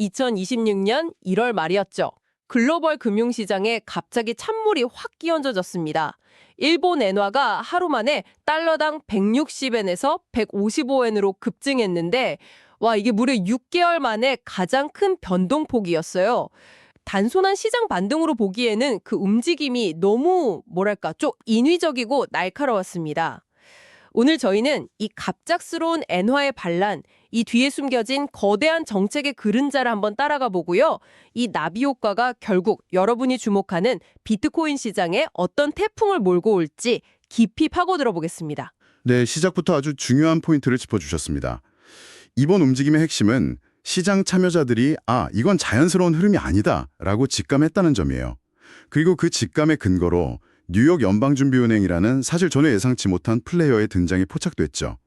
2026년 1월 말이었죠. 글로벌 금융시장에 갑자기 찬물이 확 끼얹어졌습니다. 일본 엔화가 하루 만에 달러당 160엔에서 155엔으로 급증했는데 이게 무려 6개월 만에 가장 큰 변동폭이었어요. 단순한 시장 반등으로 보기에는 그 움직임이 너무 좀 인위적이고 날카로웠습니다. 오늘 저희는 이 갑작스러운 엔화의 반란, 이 뒤에 숨겨진 거대한 정책의 그림자를 한번 따라가 보고요. 이 나비 효과가 결국 여러분이 주목하는 비트코인 시장에 어떤 태풍을 몰고 올지 깊이 파고들어 보겠습니다. 네, 시작부터 아주 중요한 포인트를 짚어주셨습니다. 이번 움직임의 핵심은 시장 참여자들이 이건 자연스러운 흐름이 아니다 라고 직감했다는 점이에요. 그리고 그 직감의 근거로 뉴욕 연방준비은행이라는 사실 전혀 예상치 못한 플레이어의 등장이 포착됐죠.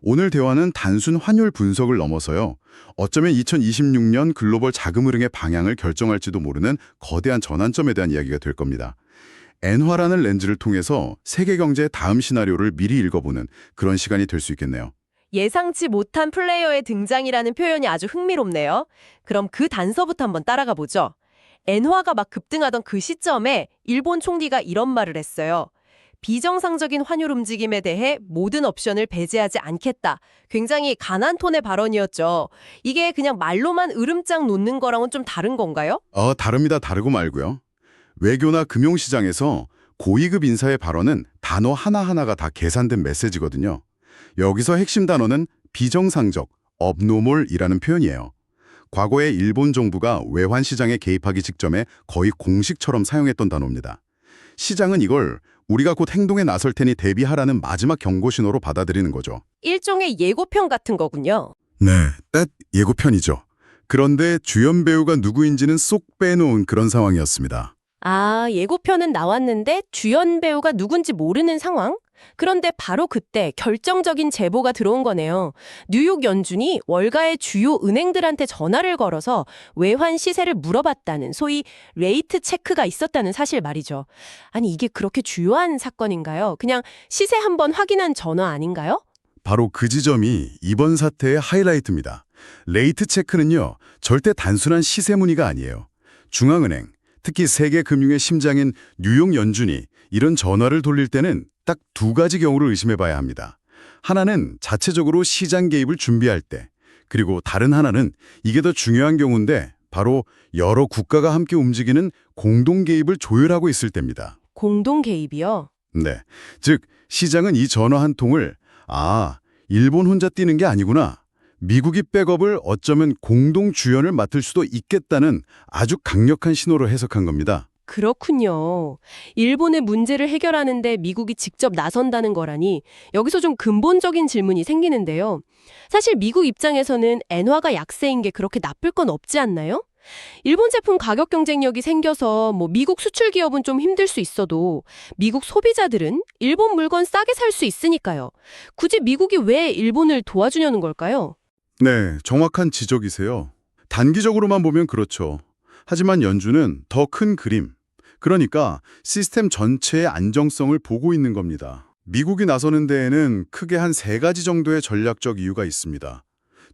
오늘 대화는 단순 환율 분석을 넘어서요. 어쩌면 2026년 글로벌 자금 흐름의 방향을 결정할지도 모르는 거대한 전환점에 대한 이야기가 될 겁니다. 엔화라는 렌즈를 통해서 세계 경제의 다음 시나리오를 미리 읽어보는 그런 시간이 될 수 있겠네요. 예상치 못한 플레이어의 등장이라는 표현이 아주 흥미롭네요. 그럼 그 단서부터 한번 따라가 보죠. 엔화가 막 급등하던 그 시점에 일본 총리가 이런 말을 했어요. 비정상적인 환율 움직임에 대해 모든 옵션을 배제하지 않겠다. 굉장히 강한 톤의 발언이었죠. 이게 그냥 말로만 으름장 놓는 거랑은 좀 다른 건가요? 다릅니다. 다르고 말고요. 외교나 금융시장에서 고위급 인사의 발언은 단어 하나하나가 다 계산된 메시지거든요. 여기서 핵심 단어는 비정상적, abnormal이라는 표현이에요. 과거에 일본 정부가 외환 시장에 개입하기 직전에 거의 공식처럼 사용했던 단어입니다. 시장은 이걸 우리가 곧 행동에 나설 테니 대비하라는 마지막 경고 신호로 받아들이는 거죠. 일종의 예고편 같은 거군요. 네, 딱 예고편이죠. 그런데 주연 배우가 누구인지는 쏙 빼놓은 그런 상황이었습니다. 예고편은 나왔는데 주연 배우가 누군지 모르는 상황? 그런데 바로 그때 결정적인 제보가 들어온 거네요. 뉴욕 연준이 월가의 주요 은행들한테 전화를 걸어서 외환 시세를 물어봤다는 소위 레이트 체크가 있었다는 사실 말이죠. 아니 이게 그렇게 주요한 사건인가요? 그냥 시세 한번 확인한 전화 아닌가요? 바로 그 지점이 이번 사태의 하이라이트입니다. 레이트 체크는요, 절대 단순한 시세 문의가 아니에요. 중앙은행, 특히 세계 금융의 심장인 뉴욕 연준이 이런 전화를 돌릴 때는 딱 두 가지 경우를 의심해 봐야 합니다. 하나는 자체적으로 시장 개입을 준비할 때, 그리고 다른 하나는 이게 더 중요한 경우인데 바로 여러 국가가 함께 움직이는 공동 개입을 조율하고 있을 때입니다. 공동 개입이요? 네, 즉 시장은 이 전화 한 통을 일본 혼자 뛰는 게 아니구나. 미국이 백업을 어쩌면 공동 주연을 맡을 수도 있겠다는 아주 강력한 신호로 해석한 겁니다. 그렇군요. 일본의 문제를 해결하는데 미국이 직접 나선다는 거라니 여기서 좀 근본적인 질문이 생기는데요. 사실 미국 입장에서는 엔화가 약세인 게 그렇게 나쁠 건 없지 않나요? 일본 제품 가격 경쟁력이 생겨서 미국 수출 기업은 좀 힘들 수 있어도 미국 소비자들은 일본 물건 싸게 살 수 있으니까요. 굳이 미국이 왜 일본을 도와주려는 걸까요? 네, 정확한 지적이세요. 단기적으로만 보면 그렇죠. 하지만 연준은 더 큰 그림, 그러니까 시스템 전체의 안정성을 보고 있는 겁니다. 미국이 나서는 데에는 크게 한 3가지 정도의 전략적 이유가 있습니다.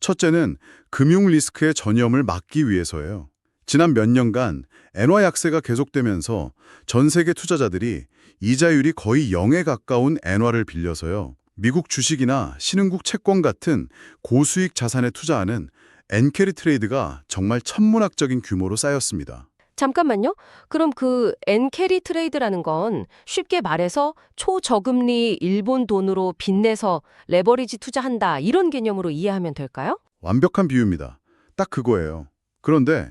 첫째는 금융 리스크의 전염을 막기 위해서예요. 지난 몇 년간 엔화 약세가 계속되면서 전 세계 투자자들이 이자율이 거의 0에 가까운 엔화를 빌려서요. 미국 주식이나 신흥국 채권 같은 고수익 자산에 투자하는 엔캐리 트레이드가 정말 천문학적인 규모로 쌓였습니다. 잠깐만요. 그럼 그 엔캐리 트레이드라는 건 쉽게 말해서 초저금리 일본 돈으로 빚내서 레버리지 투자한다 이런 개념으로 이해하면 될까요? 완벽한 비유입니다. 딱 그거예요. 그런데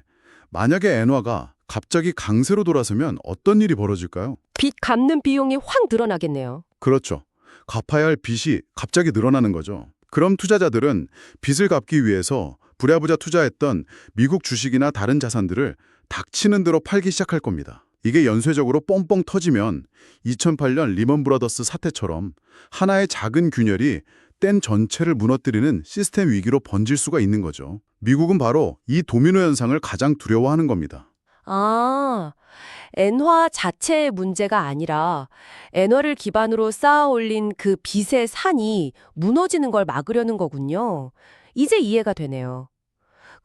만약에 엔화가 갑자기 강세로 돌아서면 어떤 일이 벌어질까요? 빚 갚는 비용이 확 늘어나겠네요. 그렇죠. 갚아야 할 빚이 갑자기 늘어나는 거죠. 그럼 투자자들은 빚을 갚기 위해서 부랴부랴 투자했던 미국 주식이나 다른 자산들을 닥치는 대로 팔기 시작할 겁니다. 이게 연쇄적으로 뻥뻥 터지면 2008년 리먼 브라더스 사태처럼 하나의 작은 균열이 땐 전체를 무너뜨리는 시스템 위기로 번질 수가 있는 거죠. 미국은 바로 이 도미노 현상을 가장 두려워하는 겁니다. 엔화 자체의 문제가 아니라 엔화를 기반으로 쌓아 올린 그 빚의 산이 무너지는 걸 막으려는 거군요. 이제 이해가 되네요.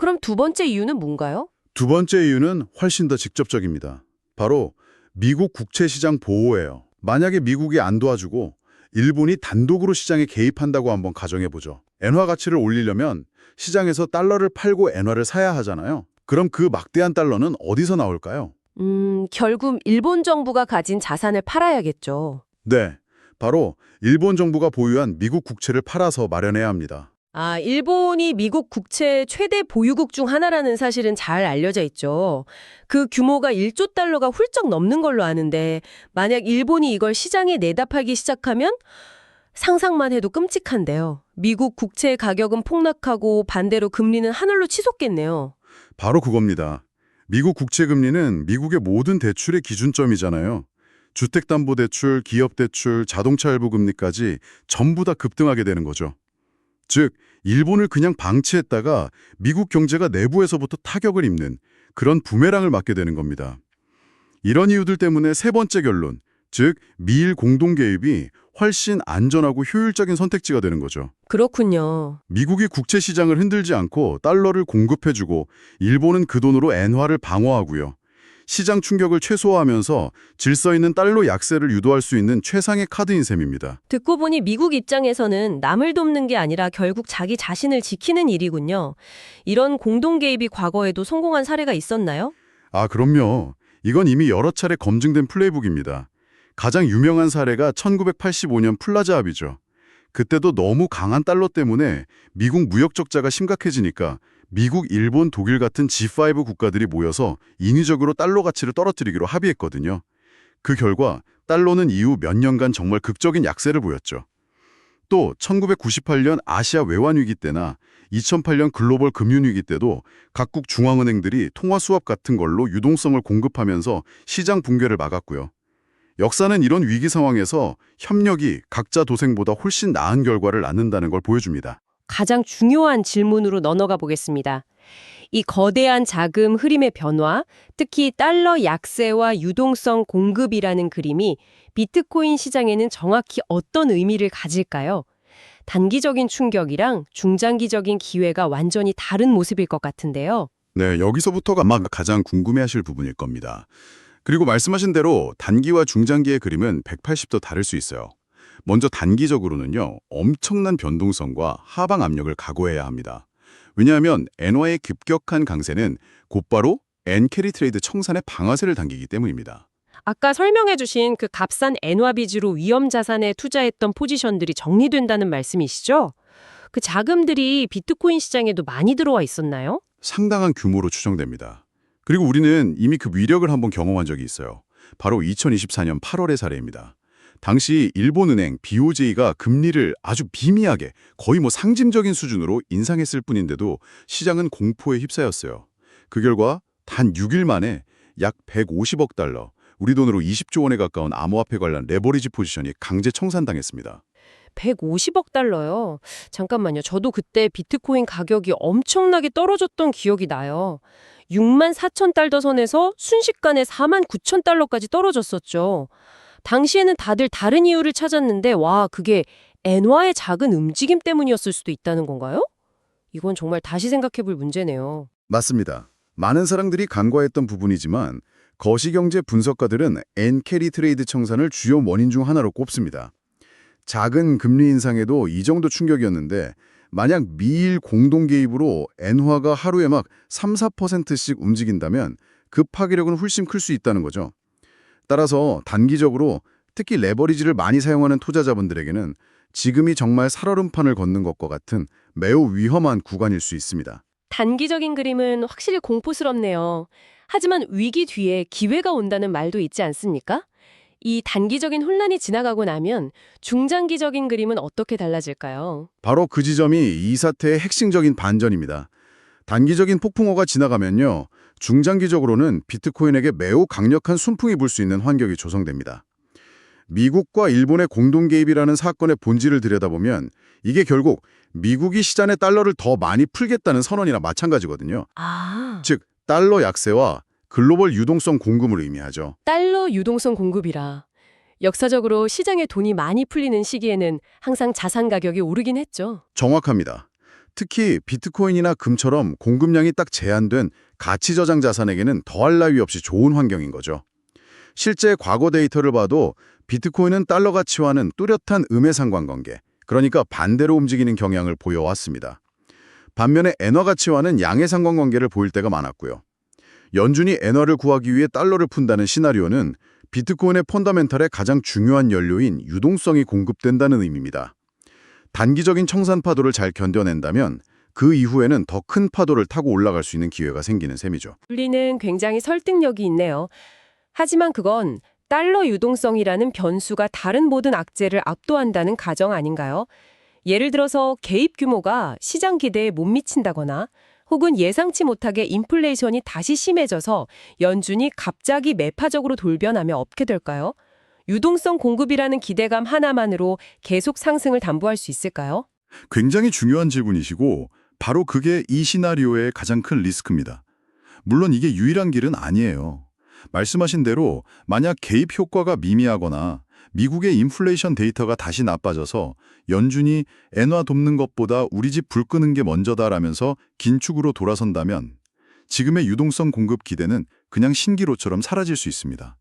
그럼 두 번째 이유는 뭔가요? 두 번째 이유는 훨씬 더 직접적입니다. 바로 미국 국채 시장 보호예요. 만약에 미국이 안 도와주고 일본이 단독으로 시장에 개입한다고 한번 가정해보죠. 엔화 가치를 올리려면 시장에서 달러를 팔고 엔화를 사야 하잖아요. 그럼 그 막대한 달러는 어디서 나올까요? 결국 일본 정부가 가진 자산을 팔아야겠죠. 네, 바로 일본 정부가 보유한 미국 국채를 팔아서 마련해야 합니다. 아, 일본이 미국 국채 최대 보유국 중 하나라는 사실은 잘 알려져 있죠. 그 규모가 1조 달러가 훌쩍 넘는 걸로 아는데 만약 일본이 이걸 시장에 내다 팔기 시작하면 상상만 해도 끔찍한데요. 미국 국채 가격은 폭락하고 반대로 금리는 하늘로 치솟겠네요. 바로 그겁니다. 미국 국채 금리는 미국의 모든 대출의 기준점이잖아요. 주택담보대출, 기업대출, 자동차 할부 금리까지 전부 다 급등하게 되는 거죠. 즉, 일본을 그냥 방치했다가 미국 경제가 내부에서부터 타격을 입는 그런 부메랑을 맞게 되는 겁니다. 이런 이유들 때문에 세 번째 결론, 즉 미일 공동 개입이 훨씬 안전하고 효율적인 선택지가 되는 거죠. 그렇군요. 미국이 국채 시장을 흔들지 않고 달러를 공급해주고 일본은 그 돈으로 엔화를 방어하고요. 시장 충격을 최소화하면서 질서 있는 달러 약세를 유도할 수 있는 최상의 카드인 셈입니다. 듣고 보니 미국 입장에서는 남을 돕는 게 아니라 결국 자기 자신을 지키는 일이군요. 이런 공동 개입이 과거에도 성공한 사례가 있었나요? 아, 그럼요. 이건 이미 여러 차례 검증된 플레이북입니다. 가장 유명한 사례가 1985년 플라자 합의죠. 그때도 너무 강한 달러 때문에 미국 무역 적자가 심각해지니까 미국, 일본, 독일 같은 G5 국가들이 모여서 인위적으로 달러 가치를 떨어뜨리기로 합의했거든요. 그 결과 달러는 이후 몇 년간 정말 극적인 약세를 보였죠. 또 1998년 아시아 외환 위기 때나 2008년 글로벌 금융 위기 때도 각국 중앙은행들이 통화 수합 같은 걸로 유동성을 공급하면서 시장 붕괴를 막았고요. 역사는 이런 위기 상황에서 협력이 각자 도생보다 훨씬 나은 결과를 낳는다는 걸 보여줍니다. 가장 중요한 질문으로 넘어가 보겠습니다. 이 거대한 자금 흐름의 변화, 특히 달러 약세와 유동성 공급이라는 그림이 비트코인 시장에는 정확히 어떤 의미를 가질까요? 단기적인 충격이랑 중장기적인 기회가 완전히 다른 모습일 것 같은데요. 네, 여기서부터가 아마 가장 궁금해하실 부분일 겁니다. 그리고 말씀하신 대로 단기와 중장기의 그림은 180도 다를 수 있어요. 먼저 단기적으로는요, 엄청난 변동성과 하방 압력을 각오해야 합니다. 왜냐하면 엔화의 급격한 강세는 곧바로 엔캐리 트레이드 청산의 방아쇠를 당기기 때문입니다. 아까 설명해 주신 그 값싼 엔화 비즈로 위험 자산에 투자했던 포지션들이 정리된다는 말씀이시죠? 그 자금들이 비트코인 시장에도 많이 들어와 있었나요? 상당한 규모로 추정됩니다. 그리고 우리는 이미 그 위력을 한번 경험한 적이 있어요. 바로 2024년 8월의 사례입니다. 당시 일본은행 BOJ가 금리를 아주 미미하게 거의 상징적인 수준으로 인상했을 뿐인데도 시장은 공포에 휩싸였어요. 그 결과 단 6일 만에 약 150억 달러, 우리 돈으로 20조 원에 가까운 암호화폐 관련 레버리지 포지션이 강제 청산당했습니다. 150억 달러요. 잠깐만요. 저도 그때 비트코인 가격이 엄청나게 떨어졌던 기억이 나요. 6만 4천 달러 선에서 순식간에 4만 9천 달러까지 떨어졌었죠. 당시에는 다들 다른 이유를 찾았는데 와, 그게 엔화의 작은 움직임 때문이었을 수도 있다는 건가요? 이건 정말 다시 생각해볼 문제네요. 맞습니다. 많은 사람들이 간과했던 부분이지만 거시경제 분석가들은 엔캐리 트레이드 청산을 주요 원인 중 하나로 꼽습니다. 작은 금리 인상에도 이 정도 충격이었는데 만약 미일 공동 개입으로 엔화가 하루에 막 3, 4%씩 움직인다면 그 파괴력은 훨씬 클 수 있다는 거죠. 따라서 단기적으로 특히 레버리지를 많이 사용하는 투자자분들에게는 지금이 정말 살얼음판을 걷는 것과 같은 매우 위험한 구간일 수 있습니다. 단기적인 그림은 확실히 공포스럽네요. 하지만 위기 뒤에 기회가 온다는 말도 있지 않습니까? 이 단기적인 혼란이 지나가고 나면 중장기적인 그림은 어떻게 달라질까요? 바로 그 지점이 이 사태의 핵심적인 반전입니다. 단기적인 폭풍호가 지나가면요, 중장기적으로는 비트코인에게 매우 강력한 순풍이 불 수 있는 환경이 조성됩니다. 미국과 일본의 공동 개입이라는 사건의 본질을 들여다보면 이게 결국 미국이 시장에 달러를 더 많이 풀겠다는 선언이나 마찬가지거든요. 아, 즉, 달러 약세와 글로벌 유동성 공급을 의미하죠. 달러 유동성 공급이라. 역사적으로 시장에 돈이 많이 풀리는 시기에는 항상 자산 가격이 오르긴 했죠. 정확합니다. 특히 비트코인이나 금처럼 공급량이 딱 제한된 가치 저장 자산에게는 더할 나위 없이 좋은 환경인 거죠. 실제 과거 데이터를 봐도 비트코인은 달러 가치와는 뚜렷한 음의 상관관계, 그러니까 반대로 움직이는 경향을 보여왔습니다. 반면에 엔화 가치와는 양의 상관관계를 보일 때가 많았고요. 연준이 엔화를 구하기 위해 달러를 푼다는 시나리오는 비트코인의 펀더멘털의 가장 중요한 연료인 유동성이 공급된다는 의미입니다. 단기적인 청산 파도를 잘 견뎌낸다면 그 이후에는 더 큰 파도를 타고 올라갈 수 있는 기회가 생기는 셈이죠. 논리는 굉장히 설득력이 있네요. 하지만 그건 달러 유동성이라는 변수가 다른 모든 악재를 압도한다는 가정 아닌가요? 예를 들어서 개입 규모가 시장 기대에 못 미친다거나 혹은 예상치 못하게 인플레이션이 다시 심해져서 연준이 갑자기 매파적으로 돌변하면 어떻게 될까요? 유동성 공급이라는 기대감 하나만으로 계속 상승을 담보할 수 있을까요? 굉장히 중요한 질문이시고 바로 그게 이 시나리오의 가장 큰 리스크입니다. 물론 이게 유일한 길은 아니에요. 말씀하신 대로 만약 개입 효과가 미미하거나 미국의 인플레이션 데이터가 다시 나빠져서 연준이 엔화 돕는 것보다 우리 집 불 끄는 게 먼저다라면서 긴축으로 돌아선다면 지금의 유동성 공급 기대는 그냥 신기로처럼 사라질 수 있습니다.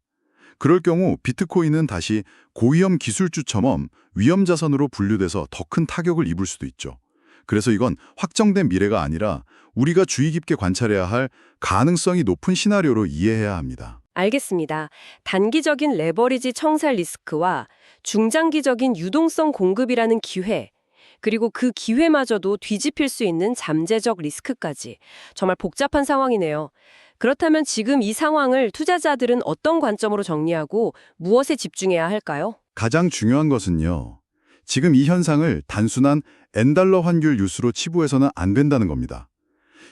그럴 경우 비트코인은 다시 고위험 기술주처럼 위험 자산으로 분류돼서 더 큰 타격을 입을 수도 있죠. 그래서 이건 확정된 미래가 아니라 우리가 주의 깊게 관찰해야 할 가능성이 높은 시나리오로 이해해야 합니다. 알겠습니다. 단기적인 레버리지 청산 리스크와 중장기적인 유동성 공급이라는 기회, 그리고 그 기회마저도 뒤집힐 수 있는 잠재적 리스크까지. 정말 복잡한 상황이네요. 그렇다면 지금 이 상황을 투자자들은 어떤 관점으로 정리하고 무엇에 집중해야 할까요? 가장 중요한 것은요. 지금 이 현상을 단순한 N달러 환율 뉴스로 치부해서는 안 된다는 겁니다.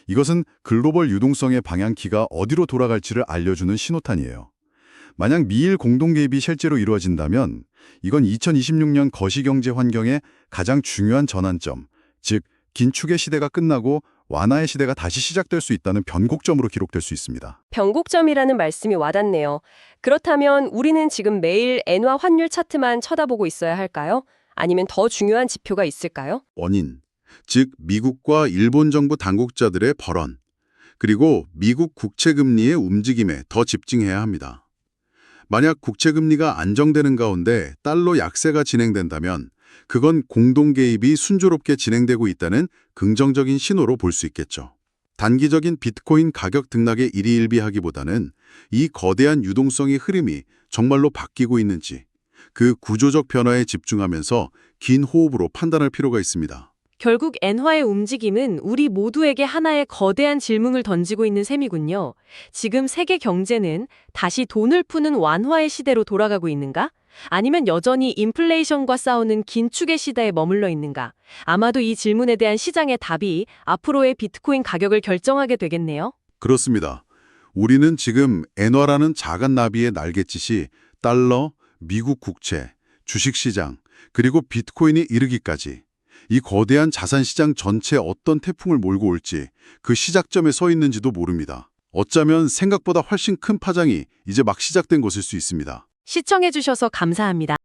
이것은 글로벌 유동성의 방향키가 어디로 돌아갈지를 알려주는 신호탄이에요. 만약 미일 공동 개입이 실제로 이루어진다면 이건 2026년 거시경제 환경의 가장 중요한 전환점, 즉 긴축의 시대가 끝나고 완화의 시대가 다시 시작될 수 있다는 변곡점으로 기록될 수 있습니다. 변곡점이라는 말씀이 와닿네요. 그렇다면 우리는 지금 매일 엔화 환율 차트만 쳐다보고 있어야 할까요? 아니면 더 중요한 지표가 있을까요? 원인, 즉 미국과 일본 정부 당국자들의 발언, 그리고 미국 국채금리의 움직임에 더 집중해야 합니다. 만약 국채금리가 안정되는 가운데 달러 약세가 진행된다면 그건 공동 개입이 순조롭게 진행되고 있다는 긍정적인 신호로 볼 수 있겠죠. 단기적인 비트코인 가격 등락에 일희일비하기보다는 이 거대한 유동성의 흐름이 정말로 바뀌고 있는지 그 구조적 변화에 집중하면서 긴 호흡으로 판단할 필요가 있습니다. 결국 엔화의 움직임은 우리 모두에게 하나의 거대한 질문을 던지고 있는 셈이군요. 지금 세계 경제는 다시 돈을 푸는 완화의 시대로 돌아가고 있는가? 아니면 여전히 인플레이션과 싸우는 긴축의 시대에 머물러 있는가? 아마도 이 질문에 대한 시장의 답이 앞으로의 비트코인 가격을 결정하게 되겠네요. 그렇습니다. 우리는 지금 엔화라는 작은 나비의 날갯짓이 달러, 미국 국채, 주식시장, 그리고 비트코인에 이르기까지 이 거대한 자산시장 전체에 어떤 태풍을 몰고 올지 그 시작점에 서 있는지도 모릅니다. 어쩌면 생각보다 훨씬 큰 파장이 이제 막 시작된 것일 수 있습니다. 시청해주셔서 감사합니다.